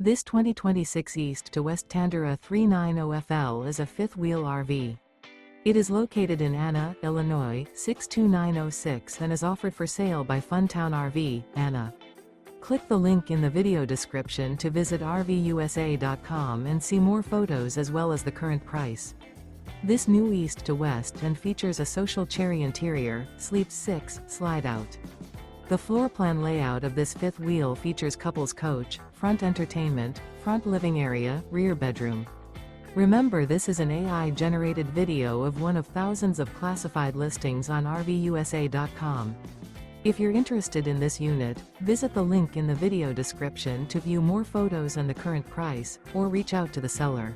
This 2026 East to West Tandara 390FL is a fifth-wheel RV. It is located in Anna, Illinois, 62906 and is offered for sale by Funtown RV, Anna. Click the link in the video description to visit RVUSA.com and see more photos as well as the current price. This new East to West and features a social cherry interior, sleeps 6, slide-out. The floor plan layout of this fifth wheel features couples coach, front entertainment, front living area, rear bedroom. Remember, this is an AI-generated video of one of thousands of classified listings on RVUSA.com. If you're interested in this unit, visit the link in the video description to view more photos and the current price, or reach out to the seller.